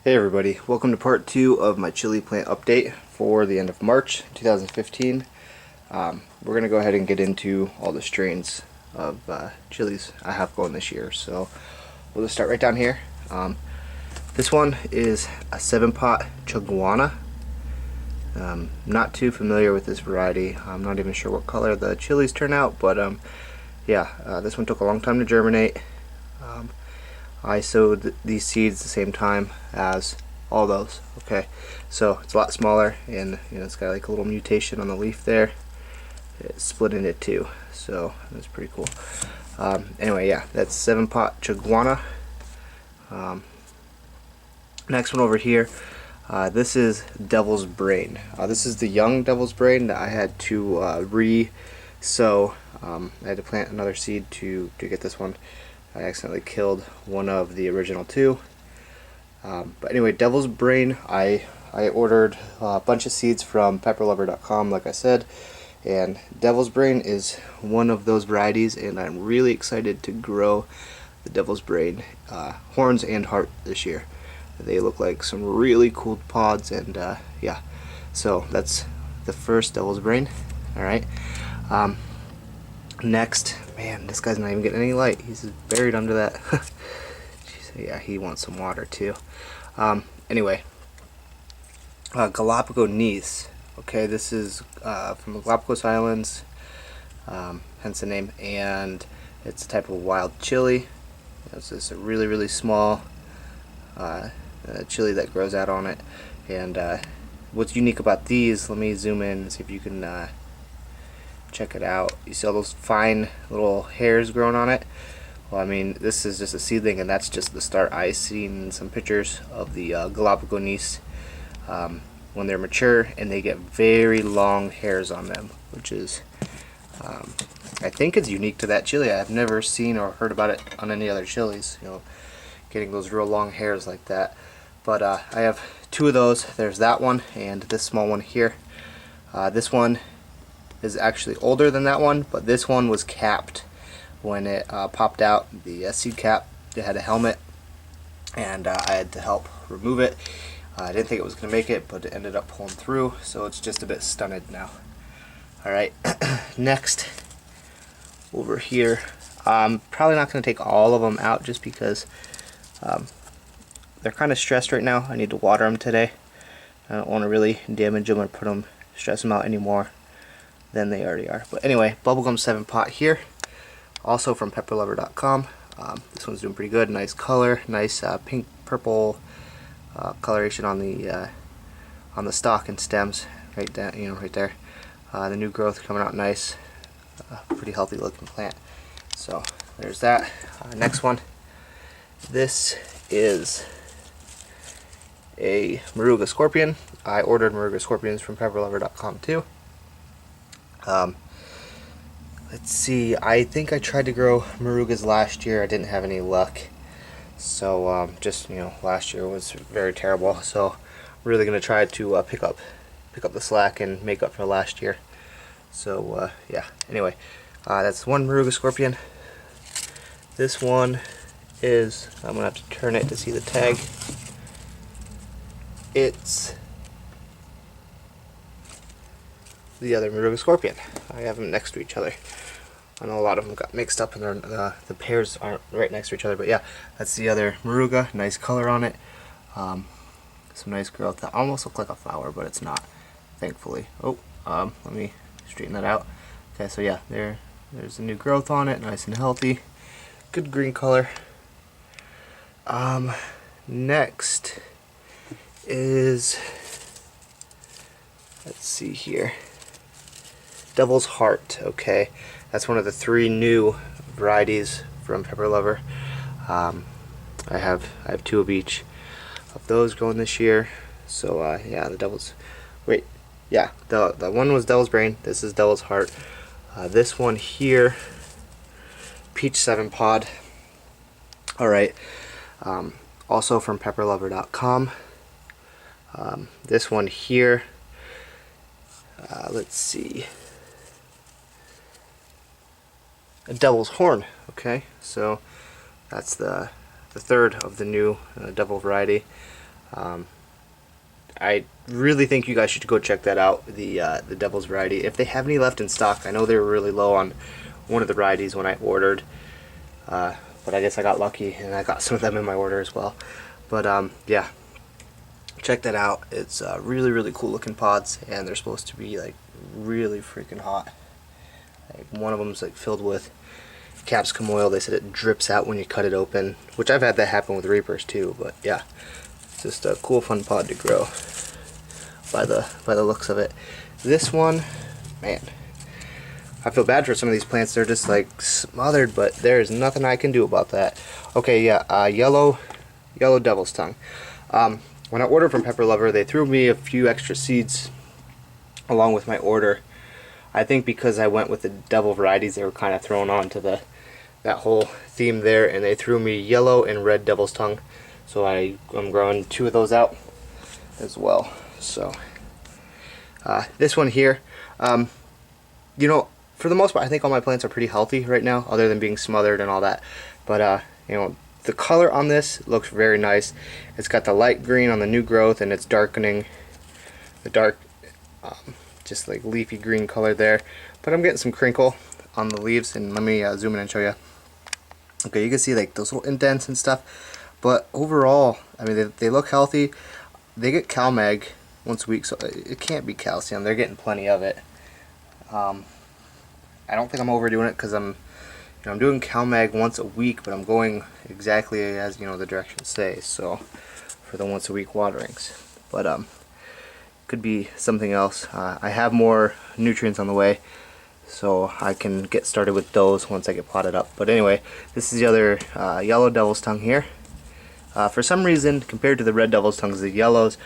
Hey everybody, welcome to part 2 of my chili plant update for the end of March 2015. We're going to go ahead and get into all the strains of chilies I have going this year. So we'll just start right down here. This one is a 7-pot Chogoana. Not too familiar with this variety. I'm not even sure what color the chilies turn out, but this one took a long time to germinate. I sowed these seeds the same time as all those. Okay, so it's a lot smaller, and it's got like a little mutation on the leaf there. It's split into two, so that's pretty cool. Anyway, yeah, that's 7-pot Chogoana. Next one over here, this is Devil's Brain. This is the young Devil's Brain that I had to re-sow. I had to plant another seed to get this one. I accidentally killed one of the original two. But anyway, Devil's Brain, I ordered a bunch of seeds from pepperlover.com, like I said, and Devil's Brain is one of those varieties, and I'm really excited to grow the Devil's Brain horns and heart this year. They look like some really cool pods, and yeah, so that's the first Devil's Brain. Alright. Next, man, this guy's not even getting any light. He's buried under that. Jeez, yeah, he wants some water too. Anyway, Galapagos. Okay, this is from the Galapagos Islands, hence the name, and it's a type of wild chili. It's just a really small chili that grows out on it. And what's unique about these, let me zoom in and see if you can check it out. You see all those fine little hairs growing on it? Well, I mean, this is just a seedling, and that's just the start. I've seen some pictures of the Galapagos when they're mature, and they get very long hairs on them, which is, I think it's unique to that chili. I've never seen or heard about it on any other chilies, getting those real long hairs like that. But I have two of those. There's that one and this small one here. This one is actually older than that one, but this one was capped when it popped out. The seed cap, it had a helmet, and I had to help remove it. I didn't think it was going to make it, but it ended up pulling through, so it's just a bit stunted now. Alright, next, over here, I'm probably not going to take all of them out just because they're kind of stressed right now. I need to water them today. I don't want to really damage them or stress them out anymore than they already are. But anyway, Bubblegum 7-pot here, also from pepperlover.com. This one's doing pretty good. Nice color, nice pink purple coloration on the stalk and stems, right down, right there. The new growth coming out nice. Pretty healthy looking plant. So there's that. Next one. This is a Moruga Scorpion. I ordered Moruga Scorpions from pepperlover.com too. Let's see, I think I tried to grow Morugas last year. I didn't have any luck. So just, last year was very terrible. So I'm really going to try to pick up the slack and make up for last year. So yeah, anyway, that's one Moruga Scorpion. This one is, I'm going to have to turn it to see the tag. It's the other Moruga Scorpion. I have them next to each other. I know a lot of them got mixed up, and the pairs aren't right next to each other, but yeah, that's the other Moruga. Nice color on it. Some nice growth. That almost looks like a flower, but it's not, thankfully. Oh, let me straighten that out. Okay, so yeah, there's the new growth on it, nice and healthy. Good green color. Next is, let's see here, Devil's Heart. Okay, that's one of the 3 new varieties from Pepper Lover. I have 2 of each of those going this year. So yeah, the one was Devil's Brain. This is Devil's Heart. This one here, Peach 7-pod. Alright, also from pepperlover.com. This one here, let's see, a Devil's Horn. Okay, so that's the third of the new devil variety. I really think you guys should go check that out, the Devil's variety. If they have any left in stock, I know they were really low on one of the varieties when I ordered, but I guess I got lucky and I got some of them in my order as well. But yeah, check that out. It's really, really cool looking pods, and they're supposed to be like really freaking hot. Like, one of them's like filled with capsicum oil. They said it drips out when you cut it open, which I've had that happen with Reapers too. But yeah, it's just a cool, fun pod to grow by the looks of it. This one, man, I feel bad for some of these plants. They're just like smothered, but there's nothing I can do about that. Okay, yeah, yellow devil's tongue. When I ordered from Pepper Lover, they threw me a few extra seeds along with my order. I think because I went with the devil varieties, they were kind of thrown on to that whole theme there, and they threw me yellow and red devil's tongue. So I'm growing 2 of those out as well. So this one here, you know, for the most part, I think all my plants are pretty healthy right now, other than being smothered and all that. But you know, the color on this looks very nice. It's got the light green on the new growth, and it's darkening the dark, just like leafy green color there. But I'm getting some crinkle on the leaves, and let me zoom in and show you. Okay, you can see like those little indents and stuff. But overall, I mean, they look healthy. They get CalMag once a week, so it can't be calcium. They're getting plenty of it. I don't think I'm overdoing it, because I'm doing CalMag once a week, but I'm going exactly as, you know, the directions say. So for the once a week waterings, but could be something else. I have more nutrients on the way, so I can get started with those once I get potted up. But anyway, this is the other yellow devil's tongue here. For some reason, compared to the red devil's tongues, the yellows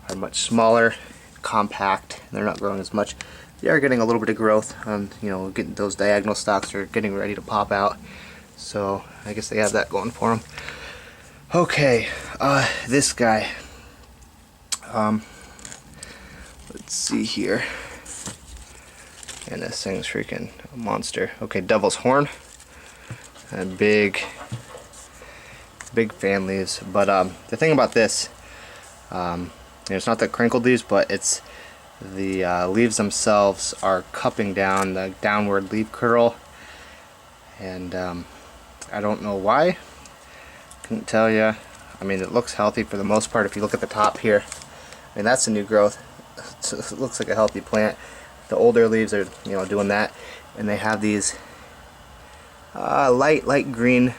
are much smaller, compact, and they're not growing as much. They are getting a little bit of growth, you know, getting those diagonal stalks are getting ready to pop out. So I guess they have that going for them. Okay, this guy. Let's see here. And this thing's freaking a monster. Okay, Devil's Horn. And big families. But the thing about this, you know, it's not the crinkled leaves, but it's the leaves themselves are cupping down, the downward leaf curl. And I don't know why. Couldn't tell you. I mean, it looks healthy for the most part. If you look at the top here, I mean, that's a new growth. It looks like a healthy plant. The older leaves are, you know, doing that, and they have these light green,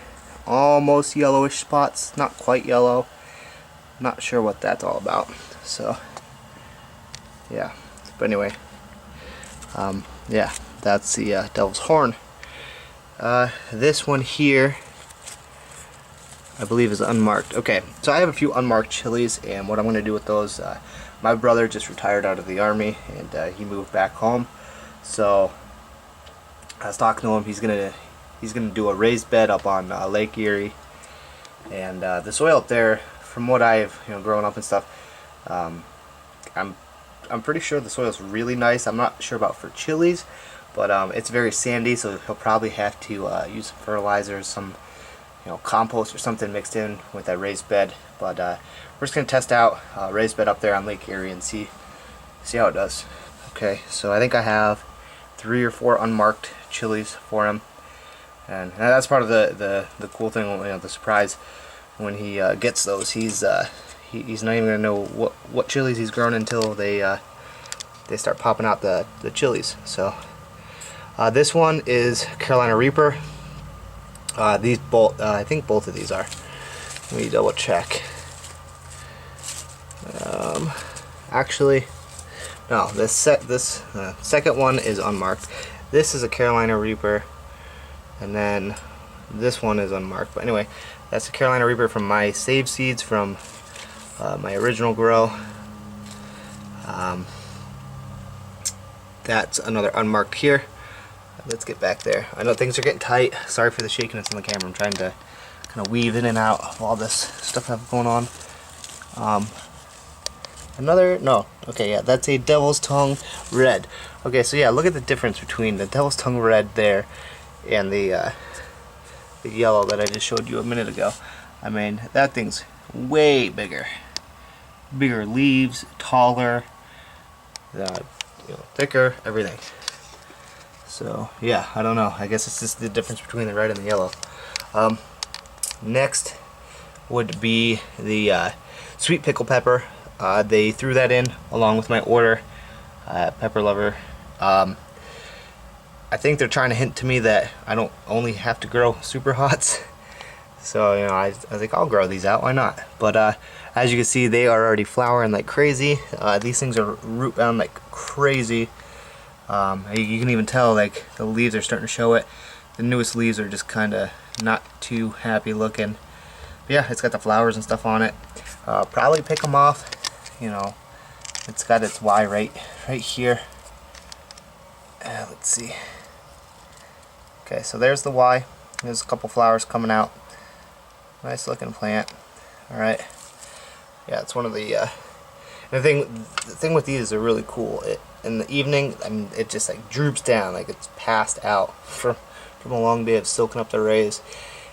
almost yellowish spots. Not quite yellow. Not sure what that's all about. So yeah, but anyway, yeah, that's the Devil's Horn. This one here, I believe, is unmarked. Okay, so I have a few unmarked chilies, and what I'm going to do with those, my brother just retired out of the Army, and he moved back home. So I was talking to him. He's gonna do a raised bed up on Lake Erie, and the soil up there, from what I've grown up and stuff, I'm pretty sure the soil's really nice. I'm not sure about for chilies, but it's very sandy, so he'll probably have to use some fertilizer, some compost or something mixed in with that raised bed. But we're just gonna test out raised bed up there on Lake Erie and see how it does. Okay, so I think I have 3 or 4 unmarked chilies for him, and that's part of the cool thing, the surprise when he gets those. He's not even gonna know what chilies he's grown until they start popping out the chilies. So this one is Carolina Reaper. These both, I think both of these are. Let me double check. Actually, no. This second one is unmarked. This is a Carolina Reaper, and then this one is unmarked. But anyway, that's a Carolina Reaper from my saved seeds from my original grow. That's another unmarked here. Let's get back there. I know things are getting tight. Sorry for the shakiness on the camera. I'm trying to kind of weave in and out of all this stuff I have going on. Okay, yeah, that's a Devil's Tongue Red. Okay, so yeah, look at the difference between the Devil's Tongue Red there and the yellow that I just showed you a minute ago. I mean, that thing's way bigger. bigger leaves, taller, thicker, everything. So yeah, I don't know. I guess it's just the difference between the red and the yellow. Next would be the sweet pickle pepper. They threw that in along with my order. Pepper Lover. I think they're trying to hint to me that I don't only have to grow super hots. So I think I'll grow these out. Why not? But as you can see, they are already flowering like crazy. These things are root bound like crazy. You can even tell like the leaves are starting to show it. The newest leaves are just kind of not too happy looking. But yeah, it's got the flowers and stuff on it. Probably pick them off. It's got its Y right here. Let's see. Okay, so there's the Y. There's a couple flowers coming out. Nice looking plant. All right. Yeah, it's one of the. The thing with these, they're really cool. In the evening, it just like droops down, like it's passed out from a long day of soaking up the rays.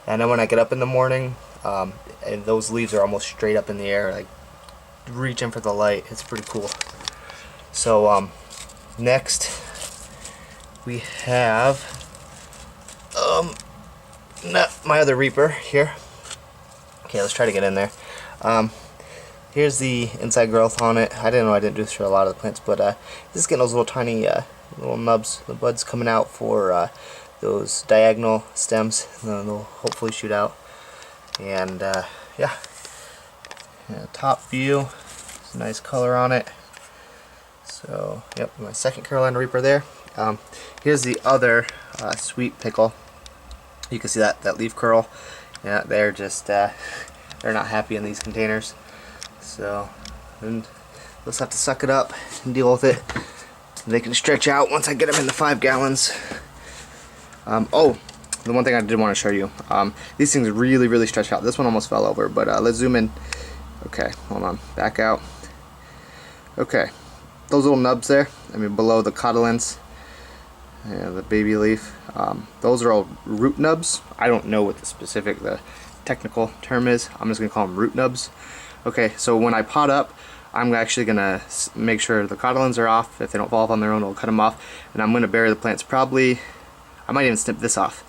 And then when I get up in the morning, and those leaves are almost straight up in the air, like reaching for the light. It's pretty cool. So next we have my other Reaper here. Okay, let's try to get in there. Here's the inside growth on it. I didn't know I didn't do this for a lot of the plants, but this is getting those little tiny little nubs, the buds coming out for those diagonal stems, and then they'll hopefully shoot out. And yeah, top view, it's a nice color on it. So yep, my second Carolina Reaper there. Here's the other sweet pickle. You can see that leaf curl. Yeah, they're just they're not happy in these containers. So then they'll just have to suck it up and deal with it. They can stretch out once I get them in the 5 gallons. Oh, the one thing I did want to show you. These things really stretch out. This one almost fell over, but let's zoom in. Okay, hold on, back out. Okay, those little nubs there, below the cotyledons, the baby leaf, those are all root nubs. I don't know what the technical term is. I'm just gonna call them root nubs. Okay, so when I pot up, I'm actually gonna make sure the cotyledons are off. If they don't fall off on their own, we'll cut them off, and I'm gonna bury the plants. Probably, I might even snip this off,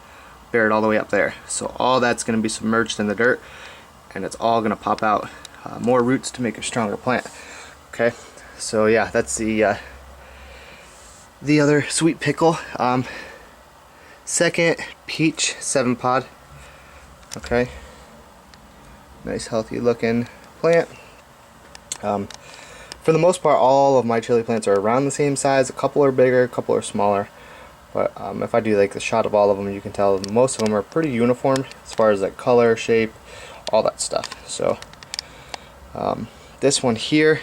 bury it all the way up there. So all that's gonna be submerged in the dirt, and it's all gonna pop out more roots to make a stronger plant. Okay, so yeah, that's the other sweet pickle. Second peach 7-pod. Okay, nice healthy looking plant. For the most part, all of my chili plants are around the same size. A couple are bigger, a couple are smaller. But if I do like the shot of all of them, you can tell most of them are pretty uniform as far as like color, shape, all that stuff. So this one here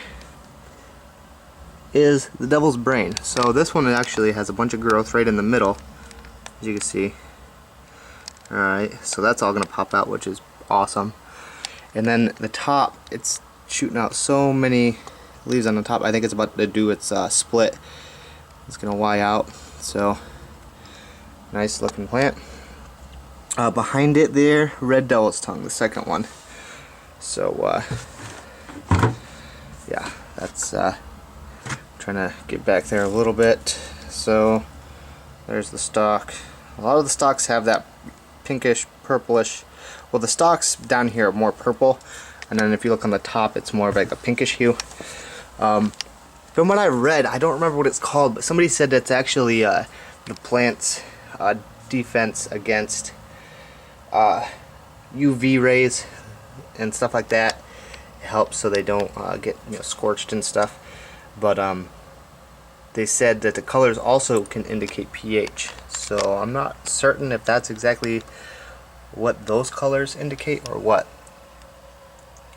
is the Devil's Brain. So this one actually has a bunch of growth right in the middle, as you can see. Alright, so that's all going to pop out, which is awesome. And then the top, it's shooting out so many leaves on the top. I think it's about to do its split. It's going to Y out. So nice looking plant. Behind it there, Red Devil's Tongue, the second one. So yeah, that's trying to get back there a little bit. So there's the stalk. A lot of the stalks have that pinkish purplish, well, the stalks down here are more purple, and then if you look on the top, it's more of like a pinkish hue. From what I read, I don't remember what it's called, but somebody said that's actually the plant's defense against UV rays and stuff like that. It helps so they don't get scorched and stuff. But they said that the colors also can indicate pH. So I'm not certain if that's exactly what those colors indicate or what.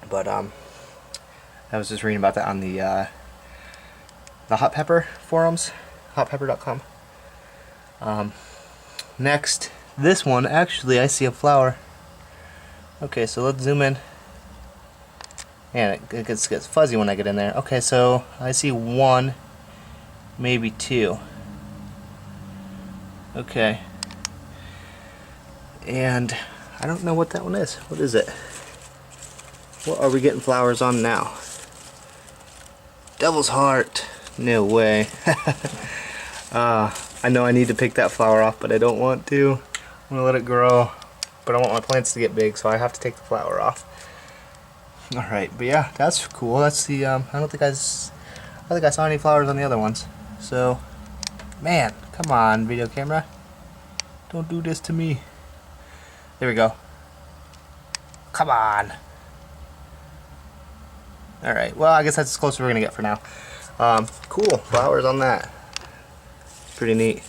But I was just reading about that on the Hot Pepper forums, hotpepper.com. Next, this one, actually I see a flower. Okay, so let's zoom in. And it gets fuzzy when I get in there. Okay, so I see 1, maybe 2. Okay. And I don't know what that one is. What is it? What are we getting flowers on now? Devil's heart. No way. I know I need to pick that flower off, but I don't want to. I'm gonna let it grow, but I want my plants to get big, so I have to take the flower off. Alright, but yeah, that's cool. That's the, I don't think I saw any flowers on the other ones. So, man, come on, video camera. Don't do this to me. There we go. Come on. Alright, well, I guess that's as close as we're gonna get for now. Cool, flowers on that. Pretty neat.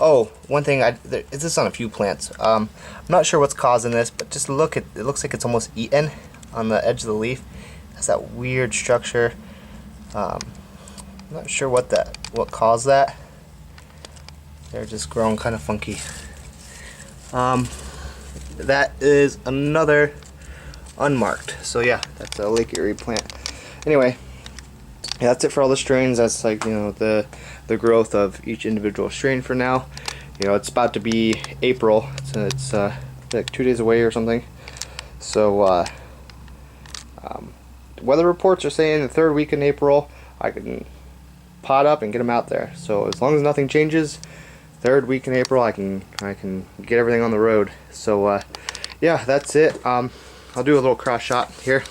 Oh, one thing, this is on a few plants. I'm not sure what's causing this, but just look at it. Looks like it's almost eaten on the edge of the leaf. It has that weird structure. I'm not sure what caused that. They're just growing kind of funky. That is another unmarked. So yeah, that's a Lake Erie plant. Anyway, yeah, that's it for all the strains. That's like, you know, the growth of each individual strain for now. You know, it's about to be April, so it's like 2 days away or something. So weather reports are saying the 3rd week in April I can pot up and get them out there. So as long as nothing changes, 3rd week in April I can get everything on the road. So yeah, that's it. I'll do a little cross shot here.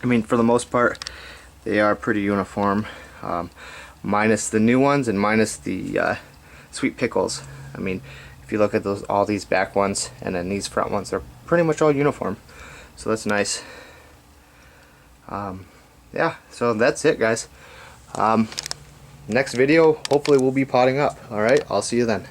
I mean, for the most part, they are pretty uniform, minus the new ones and minus the sweet pickles. I mean, if you look at all these back ones and then these front ones, they're pretty much all uniform. So that's nice. Yeah, so that's it, guys. Next video, hopefully we'll be potting up. Alright, I'll see you then.